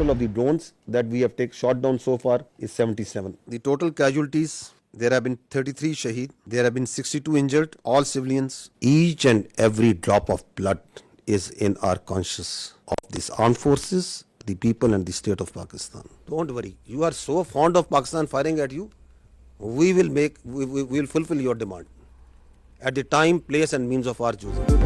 total of the drones that we have shot down so far is 77. The total casualties, there have been 33 shaheed, there have been 62 injured, all civilians. Each and every drop of blood is in our conscience of these armed forces, the people and the state of Pakistan. Don't worry, you are so fond of Pakistan firing at you, we will fulfill your demand at the time, place and means of our choosing.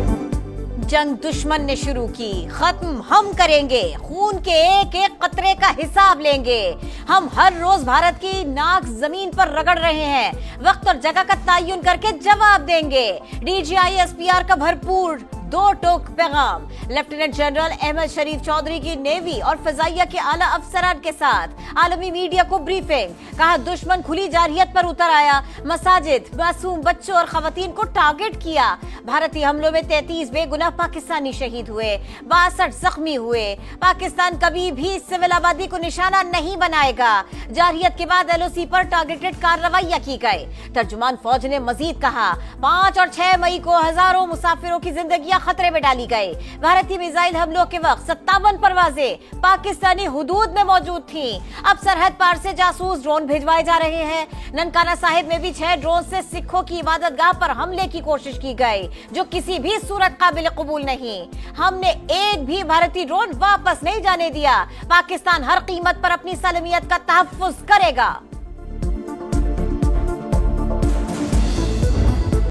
जंग दुश्मन ने शुरू की, खत्म हम करेंगे, खून के एक एक कतरे का हिसाब लेंगे। हम हर रोज भारत की नाक जमीन पर रगड़ रहे हैं, वक्त और जगह का तयन करके जवाब देंगे। DGISPR का भरपूर दो टोक पैगाम। लेफ्टिनेंट जनरल अहमद शरीफ चौधरी की नेवी और फजाइया के आला अफसरान के साथ आलमी मीडिया को ब्रीफिंग। कहा दुश्मन खुली जारहियत पर उतर आया, मसाजिद, मासूम बच्चों और खवातीन को टारगेट किया। भारतीय हमलों में 33 बेगुनाह पाकिस्तानी शहीद हुए, 62 जख्मी हुए। पाकिस्तान कभी भी सिविल आबादी को निशाना नहीं बनाएगा। जारहियत के बाद LOC पर टारगेटेड कार्रवाइयां की गई। तर्जुमान फौज ने मजीद कहा 5 और 6 मई को हजारों मुसाफिरों की जिंदगियां खतरे में डाली गई। भारतीय मिसाइल हमलों के वक्त 57 परवाजें पाकिस्तानी हुदूद में मौजूद थीं। अब सरहद पार से जासूस ड्रोन भिजवाए जा रहे हैं। ननकाना साहिब में भी 6 ड्रोन से सिखों की इबादतगाह पर हमले की कोशिश की गई, जो किसी भी सूरत काबिल कबूल नहीं। हमने एक भी भारतीय ड्रोन वापस नहीं जाने दिया। पाकिस्तान हर कीमत पर अपनी सलामियत का तहफ्फुज करेगा।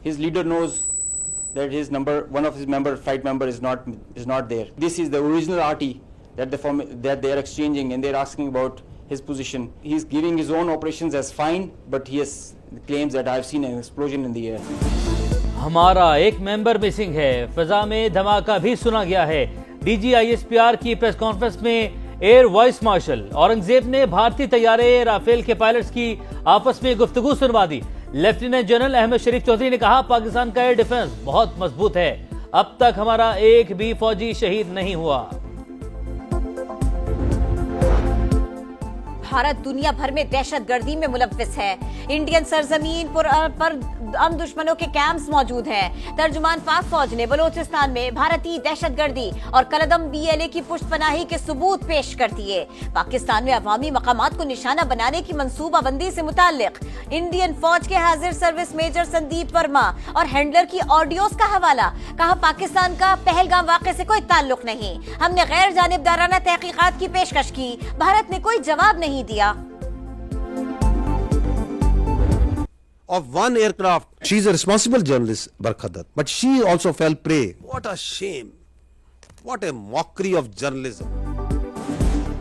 His leader knows that one of his flight member is not there. This is the original RT that they are exchanging, and they're asking about his position. He's giving his own operations as fine, but he claims that I've seen an explosion in the air. हमारा एक member missing है। फजा में धमाका भी सुना गया है। DGISPR की प्रेस कॉन्फ्रेंस में एयर वाइस मार्शल औरंगजेब ने भारतीय तैयारे राफेल के पायलट्स की आपस में गुफ्तगू सुनवा दी। लेफ्टिनेंट जनरल अहमद शरीफ चौधरी ने कहा पाकिस्तान का एयर डिफेंस बहुत मजबूत है, अब तक हमारा एक भी फौजी शहीद नहीं हुआ। भारत दुनिया भर में दहशतगर्दी में मुलव्विस है। इंडियन सरजमीन पर हम दुश्मनों के कैंप्स मौजूद हैं। तर्जुमान पाक फौज ने बलोचिस्तान में भारतीय दहशतगर्दी और कलदम BLA की पुष्टपनाही के सबूत पेश कर दिए। पाकिस्तान में अवामी मकामात को निशाना बनाने की मंसूबाबंदी से मुताल्लिक इंडियन फौज के हाजिर सर्विस मेजर संदीप वर्मा और हैंडलर की ऑडियोज का हवाला। कहा पाकिस्तान का पहलगाम वाक़े से कोई ताल्लुक नहीं। हमने गैर जानिबदाराना तहकीकात की पेशकश की, भारत ने कोई जवाब नहीं दिया। Of one aircraft, she is a responsible journalist, Barkhadat, but she also fell prey. What a shame! What a mockery of journalism!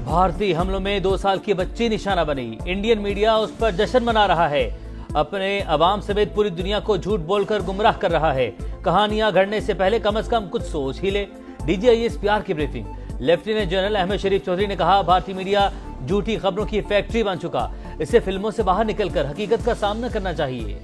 भारतीय हमलों में 2 साल की बच्ची निशाना बनी। इंडियन मीडिया उस पर जश्न मना रहा है, अपने अवाम समेत पूरी दुनिया को झूठ बोलकर गुमराह कर रहा है। कहानियां घड़ने से पहले कम से कम कुछ सोच ही ले। DGISPR की ब्रीफिंग। लेफ्टिनेंट जनरल अहमद शरीफ चौधरी ने कहा भारतीय मीडिया झूठी खबरों की फैक्ट्री बन चुका, इसे फिल्मों से बाहर निकलकर हकीकत का सामना करना चाहिए।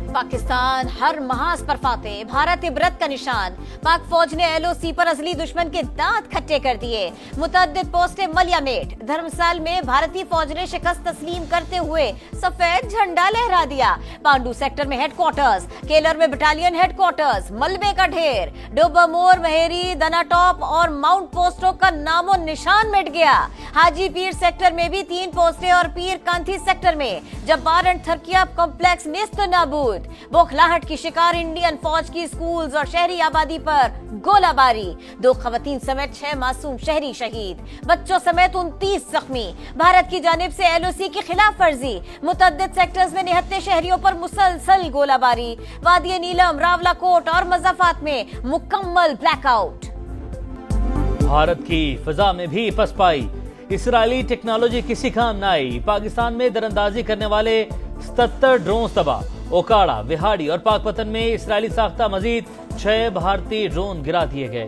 पाकिस्तान हर महाज पर फातेह, भारत इबरत का निशान। पाक फौज ने LOC पर असली दुश्मन के दांत खट्टे कर दिए। मुतअद्दिद पोस्टें मलियामेट। धर्मसाल में भारतीय फौज ने शिकस्त तस्लीम करते हुए सफेद झंडा लहरा दिया। पांडू सेक्टर में हेडक्वार्टर्स, केलर में बटालियन हेडक्वार्टर्स, मलबे का ढेर। डोबामोर, महेरी, दनाटॉप और माउंट पोस्टों का नामो निशान मिट गया। हाजी पीर सेक्टर में भी 3 पोस्टें और पीर कांथी सेक्टर में जब्बार एंड थरकिया कॉम्प्लेक्स नेस्त नाबूद। बौखलाहट की शिकार इंडियन फौज की स्कूल्स और शहरी आबादी पर गोलाबारी। 2 खवातीन समेत 6 मासूम शहरी शहीद, बच्चों समेत 29 जख्मी। भारत की जानिब से LOC की खिलाफ वर्जी। मुतअद्दिद सेक्टर्स में निहत्ते शहरियों पर मुसलसल गोलाबारी। वादी नीलम, रावलाकोट और मज़ाफात में मुकम्मल ब्लैकआउट। भारत की फजा में भी पसपाई। इसराइली टेक्नोलॉजी किसी काम न आई। पाकिस्तान में दरअंदाजी करने वाले 77 ड्रोन तबाह। ओकाड़ा, विहाड़ी और पाकपतन में इसराइली साख्ता मजीद 6 भारतीय ड्रोन गिरा दिए गए।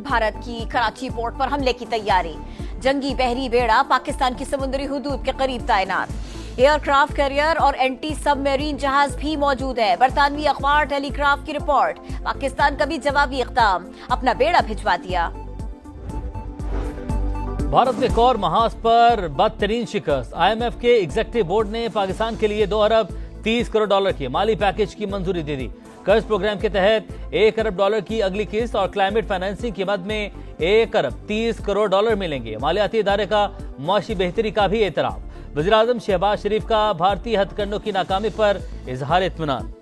भारत की कराची पोर्ट पर हमले की तैयारी। जंगी बहरी बेड़ा पाकिस्तान की समुद्री हुदूद के करीब तैनात। एयरक्राफ्ट कैरियर और एंटी सबमरीन जहाज भी मौजूद है। बरतानवी अखबार टेलीग्राफ की रिपोर्ट। पाकिस्तान का भी जवाबी इक़दाम, अपना बेड़ा भिजवा दिया। भारत में एक और महाज पर बदतरीन शिकस्त। IMF के एग्जीक्यूटिव बोर्ड ने पाकिस्तान के लिए 2 अरब 30 करोड़ डॉलर के माली पैकेज की मंजूरी दे दी। कर्ज प्रोग्राम के तहत 1 अरब डॉलर की अगली किस्त और क्लाइमेट फाइनेंसिंग की मद में 1 अरब 30 करोड़ डॉलर मिलेंगे। मालियाती इदारे का मुआशी बेहतरी का भी एतराफ। वज़ीर आज़म शहबाज शरीफ का भारतीय हथकंडों की नाकामी पर इजहार इत्मीनान।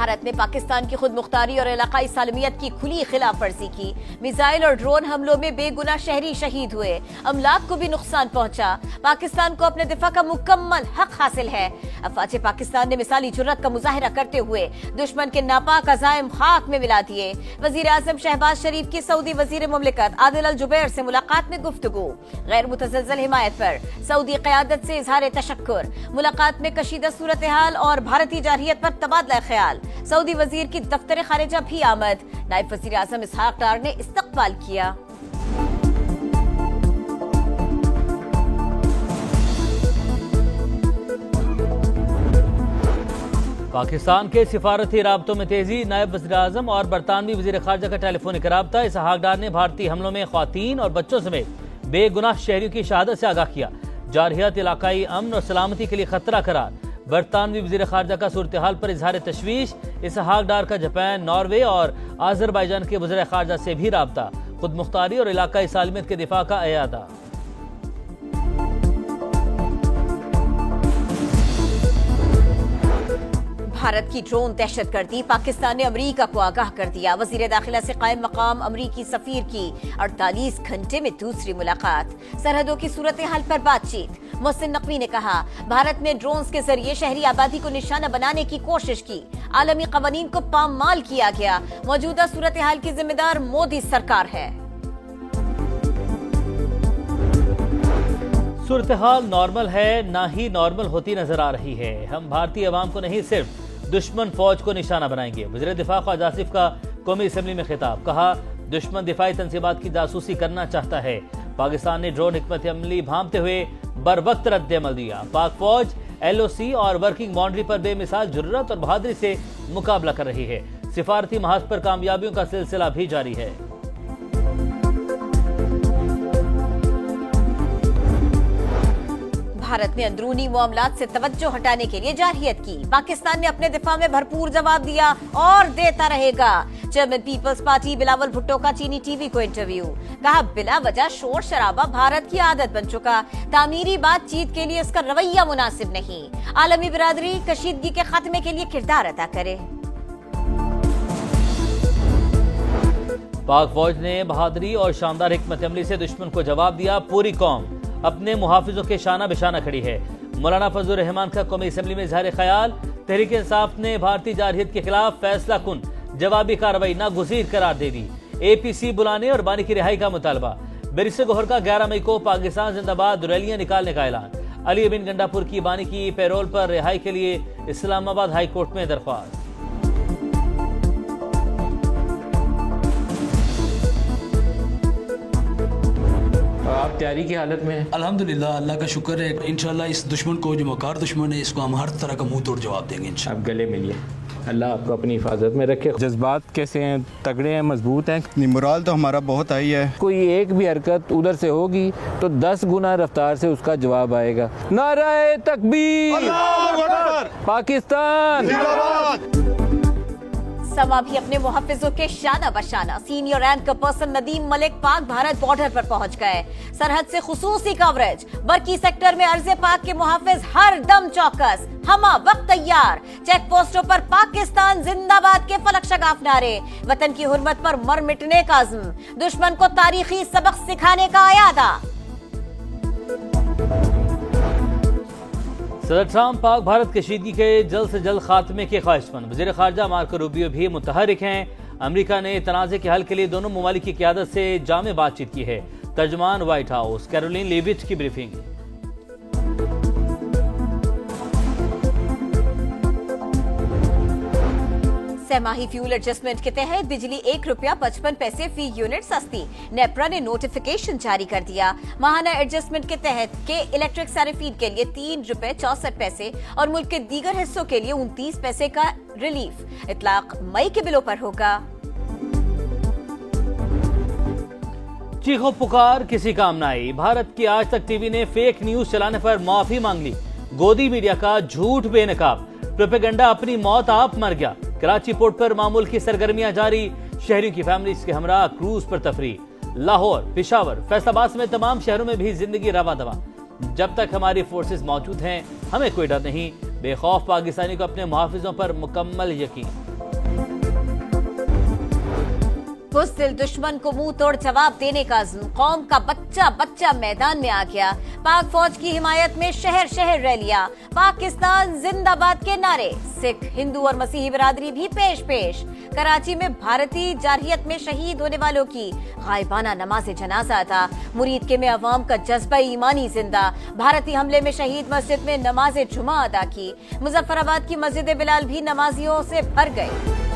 भारत ने पाकिस्तान की खुद मुख्तारी और इलाकाई सालमियत की खुली खिलाफ वर्जी की। मिसाइल और ड्रोन हमलों में बेगुनाह शहरी शहीद हुए, अमलाक को भी नुकसान पहुंचा। पाकिस्तान को अपने दिफा का मुकम्मल हक हासिल है। अफवाज पाकिस्तान ने मिसाली जुर्रत का मुजाहिरा करते हुए दुश्मन के नापाक अज़ाइम खाक में मिला दिए। वज़ीर आज़म शहबाज शरीफ की सऊदी वज़ीर मुमलिकत आदिल अल जुबैर से मुलाकात में गुफ्तगू। गैर मुतज़लज़ल हिमायत पर सऊदी क़यादत से इज़हार तशक्कुर। मुलाकात में कशीदा सूरत हाल और भारतीय जारहियत पर तबादला ख्याल। सऊदी वजीर की दफ्तर खारिजा भी आमद। नायब वजीर आज़म इसहाक डार ने इस्तकबाल किया। पाकिस्तान के सिफारती राब्तों में तेजी। नायब वज़ीर आज़म और बरतानवी वज़ीर ख़ारजा का टेलीफोनिक राब्ता। इसहाक डार ने भारतीय हमलों में ख़वातीन और बच्चों समेत बेगुनाह शहरियों की शहादत से आगाह किया। जारहियत इलाकाई अमन और सलामती के लिए खतरा करार। बरतानवी वज़ीर ख़ारजा का सूरत हाल पर इजहार तशवीश। इसहाक डार का जापान, नॉर्वे और आज़रबाईजान के वज़ीर ख़ारजा से भी राब्ता। खुद मुख्तारी और इलाकाई सालमियत के दिफा का अयादा। भारत की ड्रोन दहशतगर्दी। पाकिस्तान ने अमरीका को आगाह कर दिया। वज़ीर दाखिला से कायम मकाम अमरीकी सफीर की 48 घंटे में दूसरी मुलाकात। सरहदों की सूरत हाल पर बातचीत। मोहसिन नकवी ने कहा, भारत ने ड्रोन्स के जरिए शहरी आबादी को निशाना बनाने की कोशिश की। आलमी कवानीन को पामाल किया गया। मौजूदा सूरत हाल की जिम्मेदार मोदी सरकार है। सूरत हाल नॉर्मल है, ना ही नॉर्मल होती नजर आ रही है। हम भारतीय अवाम को नहीं, सिर्फ दुश्मन फौज को निशाना बनाएंगे। वज़ीर दिफा ख्वाजा आसिफ का कौमी असम्बली में खिताब। कहा, दुश्मन दिफाई तंसीबात की जासूसी करना चाहता है। पाकिस्तान ने ड्रोन हिकमत अमली भांपते हुए बर वक्त रद्द अमल दिया। पाक फौज LOC और वर्किंग बाउंड्री पर बेमिसाल जुर्रत और बहादुरी से मुकाबला कर रही है। सिफारती महाज पर कामयाबियों का सिलसिला भी जारी है। भारत ने अंदरूनी मामलात से तवज्जो हटाने के लिए जारहियत की। पाकिस्तान ने अपने दिफा में भरपूर जवाब दिया और देता रहेगा। चेयरमैन पीपल्स पार्टी बिलावल भुट्टो का चीनी टीवी को इंटरव्यू। कहा, बिला वजह शोर शराबा भारत की आदत बन चुका। तामीरी बातचीत के लिए इसका रवैया मुनासिब नहीं। आलमी बिरादरी कशीदगी के खात्मे के लिए किरदार अदा करे। पाक फौज ने बहादुरी और शानदार हिकमत अमली से दुश्मन को जवाब दिया। पूरी कौम अपने मुहाफिजों के शाना बिशाना खड़ी है। मौलाना फजल रहमान का कौमी असम्बली में इजहार ख्याल। तहरीक इंसाफ ने भारतीय जारहियत के खिलाफ फैसला कुन जवाबी कार्रवाई नागुज़ीर करार दे दी। APC बुलाने और बानी की रिहाई का मुतालबा। बैरिस्टर गौहर का 11 मई को पाकिस्तान जिंदाबाद रैलियां निकालने का ऐलान। अली बिन गंडापुर की बानी की पैरोल पर रिहाई के लिए इस्लामाबाद हाई कोर्ट में दरख्वास्त। आप तैयारी की हालत में हैं? अल्हम्दुलिल्लाह, अल्लाह का शुक्र है। इंशाल्लाह इस दुश्मन को, जो मकार दुश्मन है, इसको हम हर तरह का मुंह तोड़ जवाब देंगे इंशाल्लाह। आप गले मिलिए। अल्लाह आपको अपनी हिफाजत में रखे। जज्बात कैसे हैं? तगड़े हैं, मजबूत हैं? मोराल तो हमारा बहुत हाई है। कोई एक भी हरकत उधर से होगी तो 10 गुना रफ्तार से उसका जवाब आएगा। नारे तकबीर, पाकिस्तान समा भी अपने मुहफ़िज़ों के शाना बशाना। Senior rank person Nadeem Malik Pak Bharat border पर पहुंच गए। सरहद से खुसूसी कवरेज। बरकी सेक्टर में अर्ज़े पाक के मुहफ़िज़ हर दम चौकस, हमा वक्त तैयार। चेक पोस्टों पर पाकिस्तान जिंदाबाद के फलक शगाफ नारे। वतन की हुर्मत पर मर मिटने का अज़्म। दुश्मन को तारीखी सबक सिखाने का अयादा। सदर ट्रंप पाक भारत कशीदगी के जल्द से जल्द खात्मे के ख्वाहिशमंद। वज़ीर ख़ारजा मार्को रूबियो भी मुतहरिक हैं। अमेरिका ने तनाज़े के हल के लिए दोनों ममालिक की क़यादत से जामे बातचीत की है। तर्जमान व्हाइट हाउस कैरोलिन लेविट की ब्रीफिंग। सहमाही फ्यूल एडजस्टमेंट के तहत बिजली 1 रुपया 55 पैसे फी यूनिट सस्ती। नेपरा ने नोटिफिकेशन जारी कर दिया। माहाना एडजस्टमेंट के तहत के इलेक्ट्रिक सारिफीन के लिए 3 रुपए 64 पैसे और मुल्क के दीगर हिस्सों के लिए 29 पैसे का रिलीफ। इतलाक मई के बिलों पर होगा। चीखो पुकार किसी काम न आई। भारत की आज तक टीवी ने फेक न्यूज चलाने पर माफी मांग ली। गोदी मीडिया का झूठ बेनकाब, प्रोपेगेंडा अपनी मौत आप मर गया। कराची पोर्ट पर मामूल की सरगर्मियां जारी, शहरियों की फैमिलीज के हमरा क्रूज पर तफरी। लाहौर, पेशावर, फैसलाबाद समेत तमाम शहरों में भी जिंदगी रवा दवा। जब तक हमारी फोर्सेस मौजूद हैं हमें कोई डर नहीं। बेखौफ पाकिस्तानी को अपने मुहाफिजों पर मुकम्मल यकीन। बुज़दिल दुश्मन को मुंह तोड़ जवाब देने का अज़्म, कौम का बच्चा बच्चा मैदान में आ गया। पाक फौज की हिमायत में शहर शहर रैलियां, पाकिस्तान जिंदाबाद के नारे। सिख, हिंदू और मसीही बिरादरी भी पेश पेश। कराची में भारतीय जारहियत में शहीद होने वालों की गायबाना नमाज जनाजा अदा। मुरीद के में अवाम का जज्बा ईमानी जिंदा। भारतीय हमले में शहीद मस्जिद में नमाज जुमा अदा की। मुजफ्फराबाद की मस्जिद बिलाल भी नमाजियों से भर गई।